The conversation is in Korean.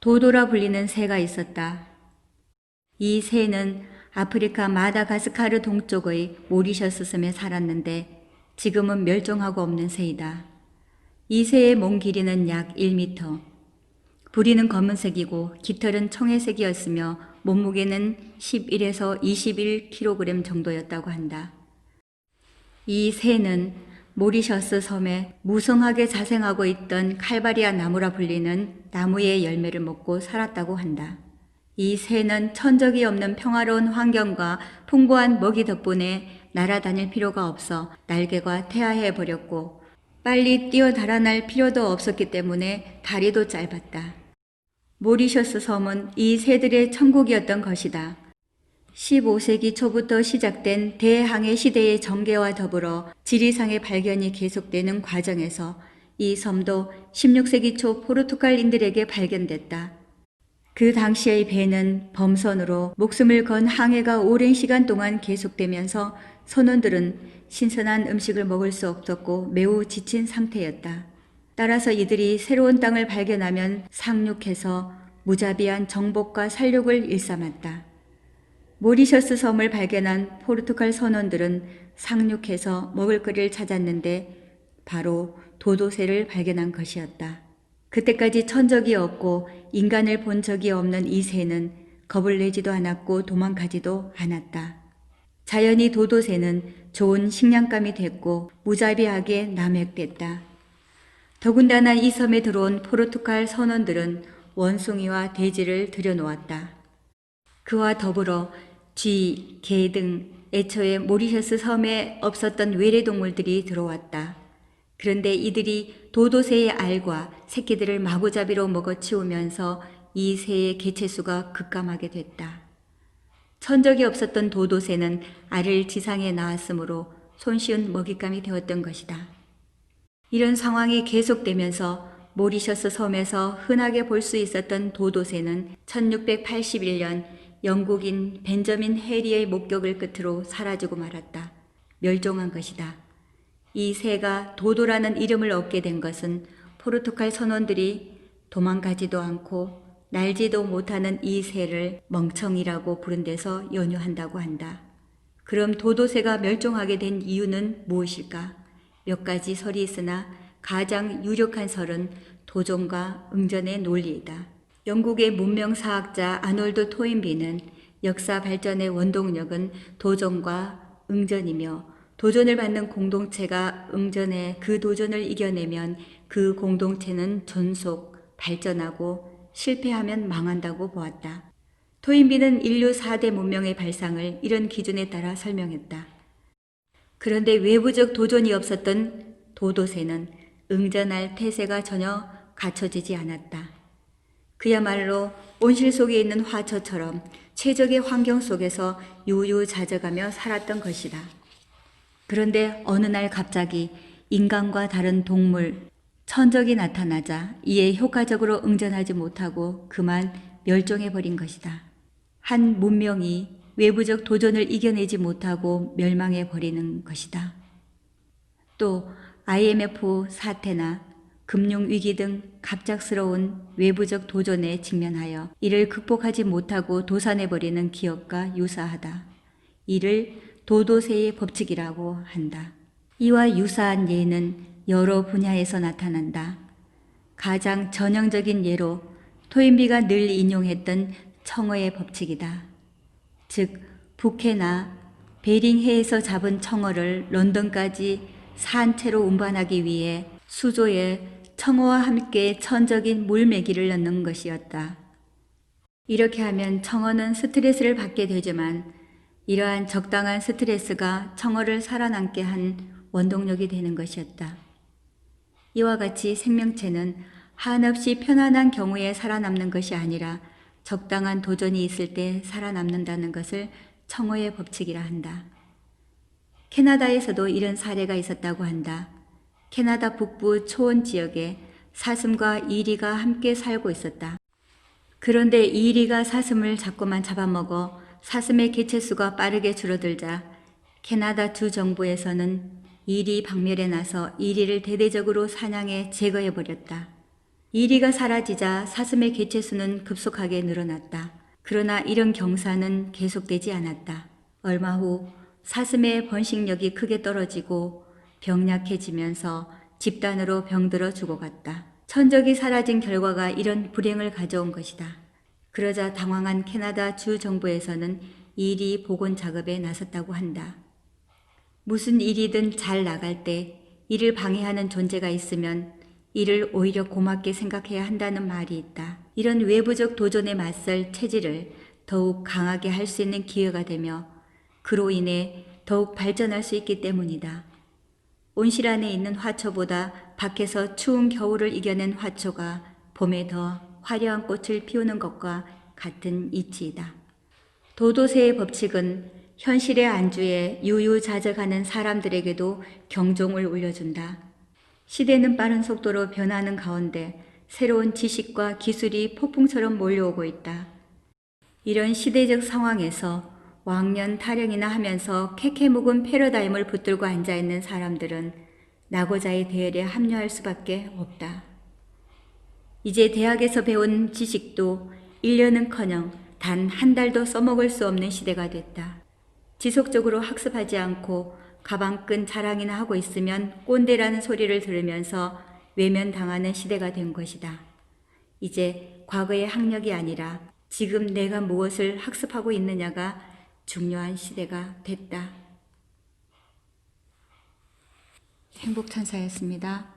도도라 불리는 새가 있었다. 이 새는 아프리카 마다가스카르 동쪽의 모리셔스 섬에 살았는데 지금은 멸종하고 없는 새이다. 이 새의 몸 길이는 약 1m. 부리는 검은색이고 깃털은 청회색이었으며 몸무게는 11에서 21kg 정도였다고 한다. 이 새는 모리셔스 섬에 무성하게 자생하고 있던 칼바리아 나무라 불리는 나무의 열매를 먹고 살았다고 한다. 이 새는 천적이 없는 평화로운 환경과 풍부한 먹이 덕분에 날아다닐 필요가 없어 날개가 퇴화해 버렸고 빨리 뛰어 달아날 필요도 없었기 때문에 다리도 짧았다. 모리셔스 섬은 이 새들의 천국이었던 것이다. 15세기 초부터 시작된 대항해 시대의 전개와 더불어 지리상의 발견이 계속되는 과정에서 이 섬도 16세기 초 포르투갈인들에게 발견됐다. 그 당시의 배는 범선으로 목숨을 건 항해가 오랜 시간 동안 계속되면서 선원들은 신선한 음식을 먹을 수 없었고 매우 지친 상태였다. 따라서 이들이 새로운 땅을 발견하면 상륙해서 무자비한 정복과 살육을 일삼았다. 모리셔스 섬을 발견한 포르투갈 선원들은 상륙해서 먹을거리를 찾았는데 바로 도도새를 발견한 것이었다. 그때까지 천적이 없고 인간을 본 적이 없는 이 새는 겁을 내지도 않았고 도망가지도 않았다. 자연히 도도새는 좋은 식량감이 됐고 무자비하게 남획됐다. 더군다나 이 섬에 들어온 포르투갈 선원들은 원숭이와 돼지를 들여놓았다. 그와 더불어 쥐, 개 등 애초에 모리셔스 섬에 없었던 외래동물들이 들어왔다. 그런데 이들이 도도새의 알과 새끼들을 마구잡이로 먹어치우면서 이 새의 개체수가 급감하게 됐다. 천적이 없었던 도도새는 알을 지상에 낳았으므로 손쉬운 먹잇감이 되었던 것이다. 이런 상황이 계속되면서 모리셔스 섬에서 흔하게 볼 수 있었던 도도새는 1681년 영국인 벤저민 해리의 목격을 끝으로 사라지고 말았다. 멸종한 것이다. 이 새가 도도라는 이름을 얻게 된 것은 포르투갈 선원들이 도망가지도 않고 날지도 못하는 이 새를 멍청이라고 부른 데서 연유한다고 한다. 그럼 도도새가 멸종하게 된 이유는 무엇일까? 몇 가지 설이 있으나 가장 유력한 설은 도전과 응전의 논리이다. 영국의 문명사학자 아놀드 토인비는 역사 발전의 원동력은 도전과 응전이며 도전을 받는 공동체가 응전해 그 도전을 이겨내면 그 공동체는 존속, 발전하고 실패하면 망한다고 보았다. 토인비는 인류 4대 문명의 발상을 이런 기준에 따라 설명했다. 그런데 외부적 도전이 없었던 도도새는 응전할 태세가 전혀 갖춰지지 않았다. 그야말로 온실 속에 있는 화초처럼 최적의 환경 속에서 유유자적하며 살았던 것이다. 그런데 어느 날 갑자기 인간과 다른 동물, 천적이 나타나자 이에 효과적으로 응전하지 못하고 그만 멸종해버린 것이다. 한 문명이 외부적 도전을 이겨내지 못하고 멸망해버리는 것이다. 또 IMF 사태나 금융위기 등 갑작스러운 외부적 도전에 직면하여 이를 극복하지 못하고 도산해버리는 기업과 유사하다. 이를 도도새의 법칙이라고 한다. 이와 유사한 예는 여러 분야에서 나타난다. 가장 전형적인 예로 토인비가 늘 인용했던 청어의 법칙이다. 즉 북해나 베링해에서 잡은 청어를 런던까지 산채로 운반하기 위해 수조에 청어와 함께 천적인 물메기를 넣는 것이었다. 이렇게 하면 청어는 스트레스를 받게 되지만 이러한 적당한 스트레스가 청어를 살아남게 한 원동력이 되는 것이었다. 이와 같이 생명체는 한없이 편안한 경우에 살아남는 것이 아니라 적당한 도전이 있을 때 살아남는다는 것을 청어의 법칙이라 한다. 캐나다에서도 이런 사례가 있었다고 한다. 캐나다 북부 초원 지역에 사슴과 이리가 함께 살고 있었다. 그런데 이리가 사슴을 자꾸만 잡아먹어 사슴의 개체수가 빠르게 줄어들자 캐나다 주 정부에서는 이리 박멸에 나서 이리를 대대적으로 사냥해 제거해버렸다. 이리가 사라지자 사슴의 개체수는 급속하게 늘어났다. 그러나 이런 경사는 계속되지 않았다. 얼마 후 사슴의 번식력이 크게 떨어지고 병약해지면서 집단으로 병들어 죽어갔다. 천적이 사라진 결과가 이런 불행을 가져온 것이다. 그러자 당황한 캐나다 주 정부에서는 이리 복원 작업에 나섰다고 한다. 무슨 일이든 잘 나갈 때 이를 방해하는 존재가 있으면 이를 오히려 고맙게 생각해야 한다는 말이 있다. 이런 외부적 도전에 맞설 체질을 더욱 강하게 할 수 있는 기회가 되며 그로 인해 더욱 발전할 수 있기 때문이다. 온실 안에 있는 화초보다 밖에서 추운 겨울을 이겨낸 화초가 봄에 더 화려한 꽃을 피우는 것과 같은 이치이다. 도도새의 법칙은 현실의 안주에 유유자적하는 사람들에게도 경종을 울려준다. 시대는 빠른 속도로 변하는 가운데 새로운 지식과 기술이 폭풍처럼 몰려오고 있다. 이런 시대적 상황에서 왕년 타령이나 하면서 캐캐 묵은 패러다임을 붙들고 앉아있는 사람들은 낙오자의 대열에 합류할 수밖에 없다. 이제 대학에서 배운 지식도 1년은커녕 단 한 달도 써먹을 수 없는 시대가 됐다. 지속적으로 학습하지 않고 가방끈 자랑이나 하고 있으면 꼰대라는 소리를 들으면서 외면당하는 시대가 된 것이다. 이제 과거의 학력이 아니라 지금 내가 무엇을 학습하고 있느냐가 중요한 시대가 됐다. 행복천사였습니다.